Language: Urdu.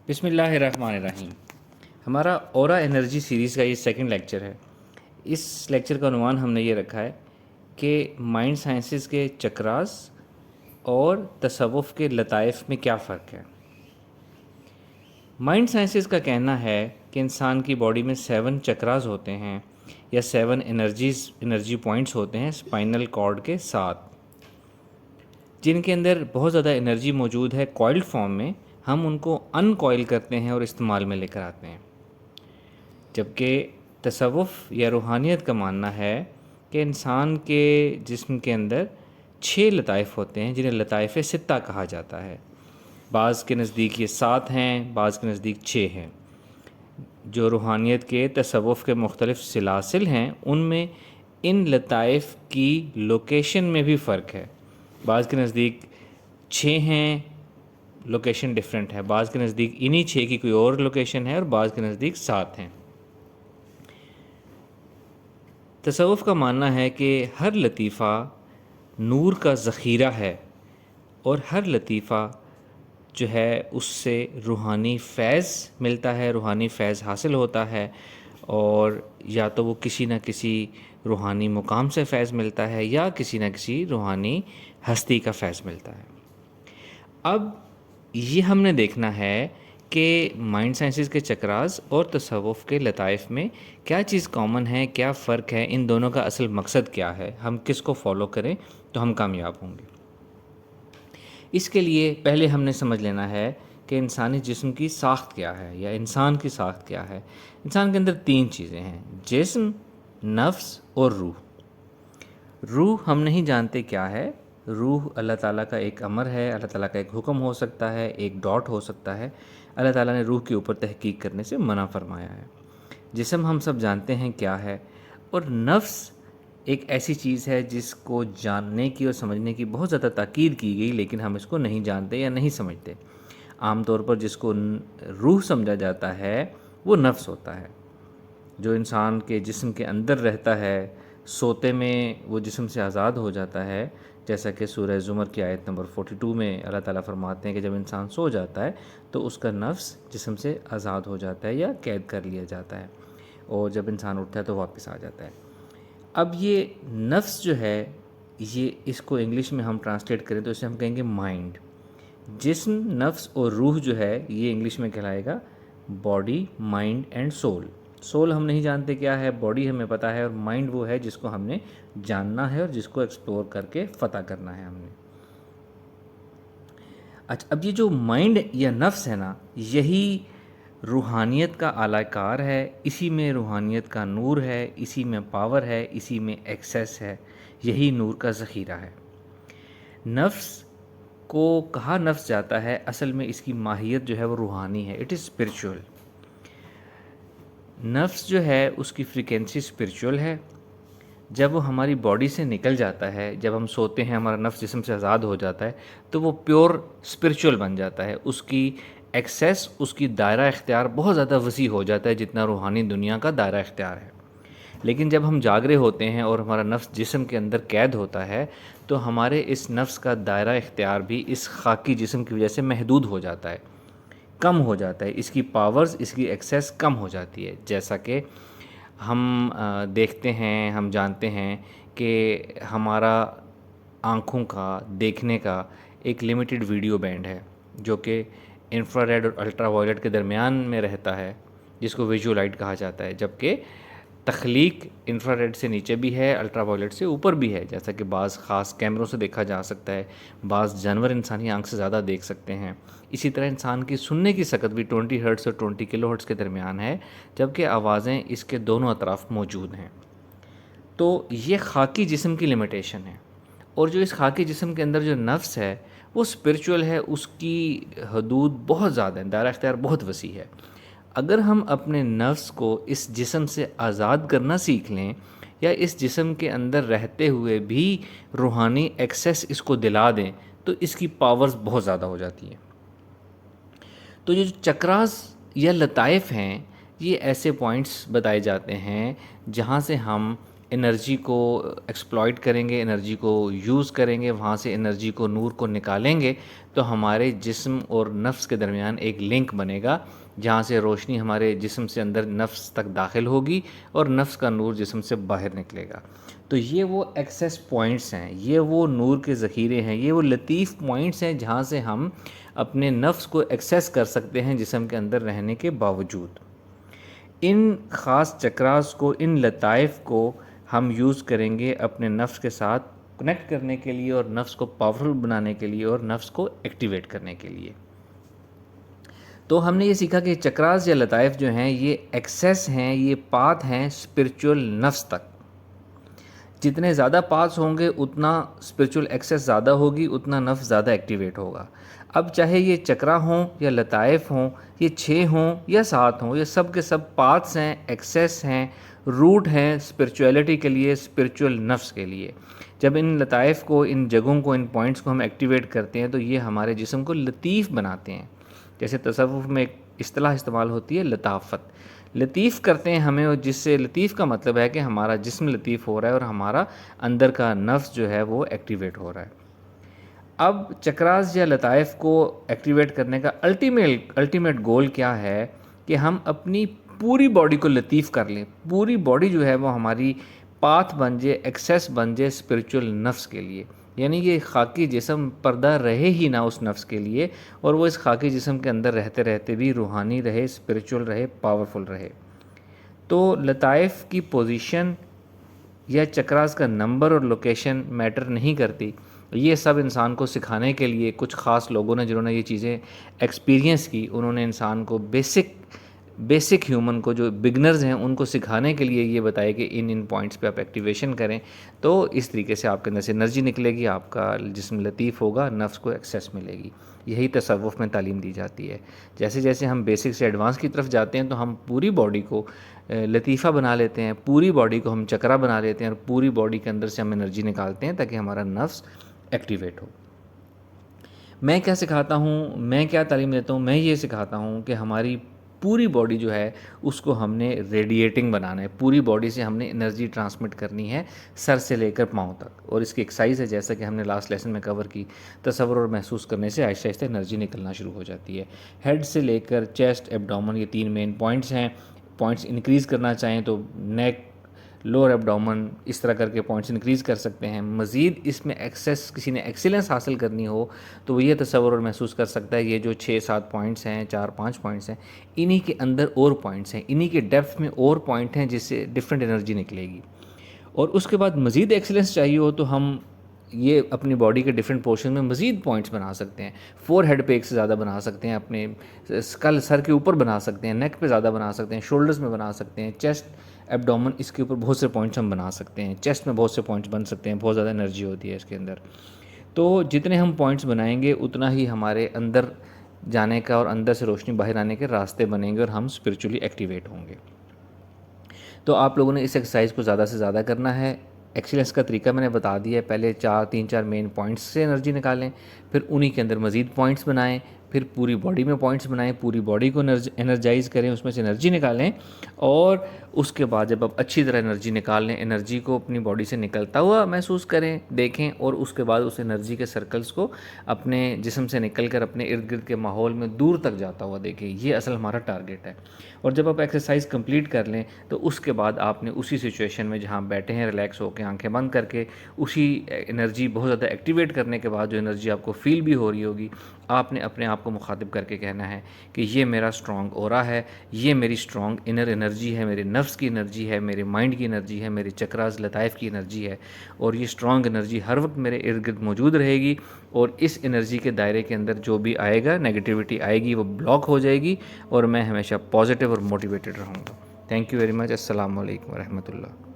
بسم اللہ الرحمن الرحیم۔ ہمارا اورا انرجی سیریز کا یہ سیکنڈ لیکچر ہے۔ اس لیکچر کا عنوان ہم نے یہ رکھا ہے کہ مائنڈ سائنسز کے چکراس اور تصوف کے لطائف میں کیا فرق ہے۔ مائنڈ سائنسز کا کہنا ہے کہ انسان کی باڈی میں 7 چکراز ہوتے ہیں یا 7 انرجی پوائنٹس ہوتے ہیں اسپائنل کارڈ کے ساتھ، جن کے اندر بہت زیادہ انرجی موجود ہے کوائلڈ فارم میں۔ ہم ان کو ان کوائل کرتے ہیں اور استعمال میں لے کر آتے ہیں، جبکہ تصوف یا روحانیت کا ماننا ہے کہ انسان کے جسم کے اندر 6 لطائف ہوتے ہیں جنہیں لطائف ستہ کہا جاتا ہے۔ بعض کے نزدیک یہ 7 ہیں، بعض کے نزدیک 6 ہیں۔ جو روحانیت کے تصوف کے مختلف سلاسل ہیں ان میں ان لطائف کی لوکیشن میں بھی فرق ہے۔ بعض کے نزدیک 6 ہیں، لوکیشن ڈیفرنٹ ہے، بعض کے نزدیک انہی 6 کی کوئی اور لوکیشن ہے، اور بعض کے نزدیک 7 ہیں۔ تصوف کا ماننا ہے کہ ہر لطیفہ نور کا ذخیرہ ہے اور ہر لطیفہ جو ہے اس سے روحانی فیض ملتا ہے، روحانی فیض حاصل ہوتا ہے، اور یا تو وہ کسی نہ کسی روحانی مقام سے فیض ملتا ہے یا کسی نہ کسی روحانی ہستی کا فیض ملتا ہے۔ اب یہ ہم نے دیکھنا ہے کہ مائنڈ سائنسز کے چکراز اور تصوف کے لطائف میں کیا چیز کامن ہے، کیا فرق ہے، ان دونوں کا اصل مقصد کیا ہے، ہم کس کو فالو کریں تو ہم کامیاب ہوں گے۔ اس کے لیے پہلے ہم نے سمجھ لینا ہے کہ انسانی جسم کی ساخت کیا ہے یا انسان کی ساخت کیا ہے۔ انسان کے اندر 3 چیزیں ہیں: جسم، نفس اور روح۔ روح ہم نہیں جانتے کیا ہے۔ روح اللہ تعالیٰ کا ایک امر ہے، اللہ تعالیٰ کا ایک حکم ہو سکتا ہے، ایک ڈاٹ ہو سکتا ہے۔ اللہ تعالیٰ نے روح کے اوپر تحقیق کرنے سے منع فرمایا ہے۔ جسم ہم سب جانتے ہیں کیا ہے، اور نفس ایک ایسی چیز ہے جس کو جاننے کی اور سمجھنے کی بہت زیادہ تاکید کی گئی، لیکن ہم اس کو نہیں جانتے یا نہیں سمجھتے۔ عام طور پر جس کو روح سمجھا جاتا ہے وہ نفس ہوتا ہے، جو انسان کے جسم کے اندر رہتا ہے۔ سوتے میں وہ جسم سے آزاد ہو جاتا ہے، جیسا کہ سورہ زمر کی آیت نمبر 42 میں اللہ تعالیٰ فرماتے ہیں کہ جب انسان سو جاتا ہے تو اس کا نفس جسم سے آزاد ہو جاتا ہے یا قید کر لیا جاتا ہے، اور جب انسان اٹھتا ہے تو واپس آ جاتا ہے۔ اب یہ نفس جو ہے، یہ اس کو انگلش میں ہم ٹرانسلیٹ کریں تو اسے ہم کہیں گے مائنڈ۔ جسم، نفس اور روح جو ہے یہ انگلش میں کہلائے گا body, mind and soul. Soul ہم نہیں جانتے کیا ہے، باڈی ہمیں پتہ ہے، اور مائنڈ وہ ہے جس کو ہم نے جاننا ہے اور جس کو ایکسپلور کر کے فتح کرنا ہے ہم نے۔ اچھا، اب یہ جو مائنڈ یا نفس ہے نا، یہی روحانیت کا اعلی کار ہے، اسی میں روحانیت کا نور ہے، اسی میں پاور ہے، اسی میں ایکسیس ہے، یہی نور کا ذخیرہ ہے۔ نفس کو کہا نفس جاتا ہے، اصل میں اس کی ماہیت جو ہے وہ روحانی ہے، اٹ از اسپرچول۔ نفس جو ہے اس کی فریکوینسی اسپرچول ہے۔ جب وہ ہماری باڈی سے نکل جاتا ہے، جب ہم سوتے ہیں، ہمارا نفس جسم سے آزاد ہو جاتا ہے تو وہ پیور اسپرچول بن جاتا ہے۔ اس کی ایکسیس، اس کی دائرہ اختیار بہت زیادہ وسیع ہو جاتا ہے جتنا روحانی دنیا کا دائرہ اختیار ہے۔ لیکن جب ہم جاگرے ہوتے ہیں اور ہمارا نفس جسم کے اندر قید ہوتا ہے تو ہمارے اس نفس کا دائرہ اختیار بھی اس خاکی جسم کی وجہ سے محدود ہو جاتا ہے، کم ہو جاتا ہے، اس کی پاورز، اس کی ایکسیس کم ہو جاتی ہے۔ جیسا کہ ہم دیکھتے ہیں، ہم جانتے ہیں کہ ہمارا آنکھوں کا دیکھنے کا ایک لمیٹڈ ویڈیو بینڈ ہے جو کہ انفرا ریڈ اور الٹرا وائلٹ کے درمیان میں رہتا ہے، جس کو ویژول لائٹ کہا جاتا ہے، جبکہ تخلیق انفرا ریڈ سے نیچے بھی ہے، الٹرا وائلٹ سے اوپر بھی ہے، جیسا کہ بعض خاص کیمروں سے دیکھا جا سکتا ہے، بعض جانور انسانی آنکھ سے زیادہ دیکھ سکتے ہیں۔ اسی طرح انسان کی سننے کی سکت بھی 20 ہرٹز اور 20 کلو ہرٹز کے درمیان ہے، جبکہ آوازیں اس کے دونوں اطراف موجود ہیں۔ تو یہ خاکی جسم کی لمیٹیشن ہے، اور جو اس خاکی جسم کے اندر جو نفس ہے وہ اسپرچول ہے، اس کی حدود بہت زیادہ ہیں، دائرہ اختیار بہت وسیع ہے۔ اگر ہم اپنے نفس کو اس جسم سے آزاد کرنا سیکھ لیں یا اس جسم کے اندر رہتے ہوئے بھی روحانی ایکسیس اس کو دلا دیں تو اس کی پاورز بہت زیادہ ہو جاتی ہیں۔ تو یہ جو چکراز یا لطائف ہیں، یہ ایسے پوائنٹس بتائے جاتے ہیں جہاں سے ہم انرجی کو ایکسپلائٹ کریں گے، انرجی کو یوز کریں گے، وہاں سے انرجی کو، نور کو نکالیں گے، تو ہمارے جسم اور نفس کے درمیان ایک لنک بنے گا جہاں سے روشنی ہمارے جسم سے اندر نفس تک داخل ہوگی اور نفس کا نور جسم سے باہر نکلے گا۔ تو یہ وہ ایکسیس پوائنٹس ہیں، یہ وہ نور کے ذخیرے ہیں، یہ وہ لطیف پوائنٹس ہیں جہاں سے ہم اپنے نفس کو ایکسیس کر سکتے ہیں جسم کے اندر رہنے کے باوجود۔ ان خاص چکراس کو، ان لطائف کو ہم یوز کریں گے اپنے نفس کے ساتھ کنیکٹ کرنے کے لیے اور نفس کو پاورفل بنانے کے لیے اور نفس کو ایکٹیویٹ کرنے کے لیے۔ تو ہم نے یہ سیکھا کہ چکراس یا لطائف جو ہیں یہ ایکسیس ہیں، یہ پاتھ ہیں اسپرچول نفس تک۔ جتنے زیادہ پاتھس ہوں گے اتنا اسپرچول ایکسیس زیادہ ہوگی، اتنا نفس زیادہ ایکٹیویٹ ہوگا۔ اب چاہے یہ چکرا ہوں یا لطائف ہوں، یہ 6 ہوں یا 7 ہوں، یہ سب کے سب پاتھس ہیں، ایکسیس ہیں، روٹ ہیں اسپرچویلٹی کے لیے، اسپرچول نفس کے لیے۔ جب ان لطائف کو، ان جگہوں کو، ان پوائنٹس کو ہم ایکٹیویٹ کرتے ہیں تو یہ ہمارے جسم کو لطیف بناتے ہیں۔ جیسے تصوف میں ایک اصطلاح استعمال ہوتی ہے لطافت، لطیف کرتے ہیں ہمیں، اور جس سے لطیف کا مطلب ہے کہ ہمارا جسم لطیف ہو رہا ہے اور ہمارا اندر کا نفس جو ہے وہ ایکٹیویٹ ہو رہا ہے۔ اب چکراز یا لطائف کو ایکٹیویٹ کرنے کا الٹیمیٹ گول کیا ہے کہ ہم اپنی پوری باڈی کو لطیف کر لیں، پوری باڈی جو ہے وہ ہماری پاتھ بن جائے، ایکسیس بن جائے اسپرچول نفس کے لیے۔ یعنی یہ خاکی جسم پردہ رہے ہی نہ اس نفس کے لیے، اور وہ اس خاکی جسم کے اندر رہتے رہتے بھی روحانی رہے، اسپرچول رہے، پاورفل رہے۔ تو لطائف کی پوزیشن یا چکراز کا نمبر اور لوکیشن میٹر نہیں کرتی، یہ سب انسان کو سکھانے کے لیے کچھ خاص لوگوں نے، جنہوں نے یہ چیزیں ایکسپیرینس کی، انہوں نے انسان کو بیسک ہیومن کو، جو بگنرز ہیں، ان کو سکھانے کے لیے یہ بتایا کہ ان پوائنٹس پہ آپ ایکٹیویشن کریں، تو اس طریقے سے آپ کے اندر سے انرجی نکلے گی، آپ کا جسم لطیف ہوگا، نفس کو ایکسیس ملے گی۔ یہی تصوف میں تعلیم دی جاتی ہے۔ جیسے جیسے ہم بیسک سے ایڈوانس کی طرف جاتے ہیں تو ہم پوری باڈی کو لطیفہ بنا لیتے ہیں، پوری باڈی کو ہم چکرا بنا لیتے ہیں، اور پوری باڈی کے اندر سے ہم انرجی نکالتے ہیں تاکہ ہمارا نفس ایکٹیویٹ ہو۔ میں کیا سکھاتا ہوں، میں کیا تعلیم دیتا ہوں؟ میں یہ سکھاتا ہوں کہ ہماری پوری باڈی جو ہے اس کو ہم نے ریڈیٹنگ بنانا ہے، پوری باڈی سے ہم نے انرجی ٹرانسمٹ کرنی ہے، سر سے لے کر پاؤں تک۔ اور اس کی ایکسرسائز ہے، جیسا کہ ہم نے لاسٹ لیسن میں کور کی، تصور اور محسوس کرنے سے آہستہ آہستہ انرجی نکلنا شروع ہو جاتی ہے۔ ہیڈ سے لے کر چیسٹ، ایبڈومن، یہ 3 مین پوائنٹس ہیں۔ پوائنٹس انکریز کرنا چاہیں تو نیک، لوور ایبڈومن، اس طرح کر کے پوائنٹس انکریز کر سکتے ہیں۔ مزید اس میں ایکسیس، کسی نے ایکسیلنس حاصل کرنی ہو تو وہ یہ تصور اور محسوس کر سکتا ہے، یہ جو 6-7 پوائنٹس ہیں، 4-5 پوائنٹس ہیں، انہی کے اندر اور پوائنٹس ہیں، انہی کے ڈیپتھ میں اور پوائنٹ ہیں جس سے ڈفرینٹ انرجی نکلے گی۔ اور اس کے بعد مزید ایکسیلنس چاہیے ہو تو ہم یہ اپنی باڈی کے ڈفرینٹ پورشن میں مزید پوائنٹس بنا سکتے ہیں۔ فور ہیڈ پہ ایک سے زیادہ بنا سکتے ہیں، اپنے اسکل، سر کے اوپر بنا سکتے ہیں، نیک پہ زیادہ بنا سکتے ہیں، شولڈرز میں بنا سکتے ہیں، چیسٹ، ایبڈومن، اس کے اوپر بہت سے پوائنٹس ہم بنا سکتے ہیں، چیسٹ میں بہت سے پوائنٹس بن سکتے ہیں، بہت زیادہ انرجی ہوتی ہے اس کے اندر۔ تو جتنے ہم پوائنٹس بنائیں گے اتنا ہی ہمارے اندر جانے کا اور اندر سے روشنی باہر آنے کے راستے بنیں گے اور ہم اسپرچولی ایکٹیویٹ ہوں گے۔ تو آپ لوگوں نے اس ایکسرسائز کو زیادہ سے زیادہ کرنا ہے۔ ایکسیلنس کا طریقہ میں نے بتا دیا ہے، پہلے 3-4 مین پوائنٹس سے انرجی نکالیں، پھر انہی کے اندر مزید پوائنٹس بنائیں، پھر پوری باڈی میں پوائنٹس بنائیں، پوری باڈی کو انرجائز کریں، اس میں سے انرجی نکالیں، اور اس کے بعد جب آپ اچھی طرح انرجی نکال لیں، انرجی کو اپنی باڈی سے نکلتا ہوا محسوس کریں، دیکھیں، اور اس کے بعد اس انرجی کے سرکلز کو اپنے جسم سے نکل کر اپنے ارد گرد کے ماحول میں دور تک جاتا ہوا دیکھیں۔ یہ اصل ہمارا ٹارگیٹ ہے۔ اور جب آپ ایکسرسائز کمپلیٹ کر لیں تو اس کے بعد آپ نے اسی سچویشن میں جہاں بیٹھے ہیں ریلیکس ہو کے، آنکھیں بند کر کے، اسی انرجی بہت زیادہ ایکٹیویٹ کرنے کے بعد جو انرجی آپ کو فیل بھی ہو رہی ہوگی، آپ نے اپنے آپ کو مخاطب کر کے کہنا ہے کہ یہ میرا اسٹرانگ اورا ہے، یہ میری اسٹرانگ انر انرجی ہے، میرے نفس کی انرجی ہے، میرے مائنڈ کی انرجی ہے، میرے چکراز لطائف کی انرجی ہے، اور یہ اسٹرانگ انرجی ہر وقت میرے ارد گرد موجود رہے گی، اور اس انرجی کے دائرے کے اندر جو بھی آئے گا، نیگیٹیوٹی آئے گی، وہ بلاک ہو جائے گی، اور میں ہمیشہ پازیٹیو اور موٹیویٹڈ رہوں گا۔ Thank you very much. السلام علیکم ورحمۃ اللہ۔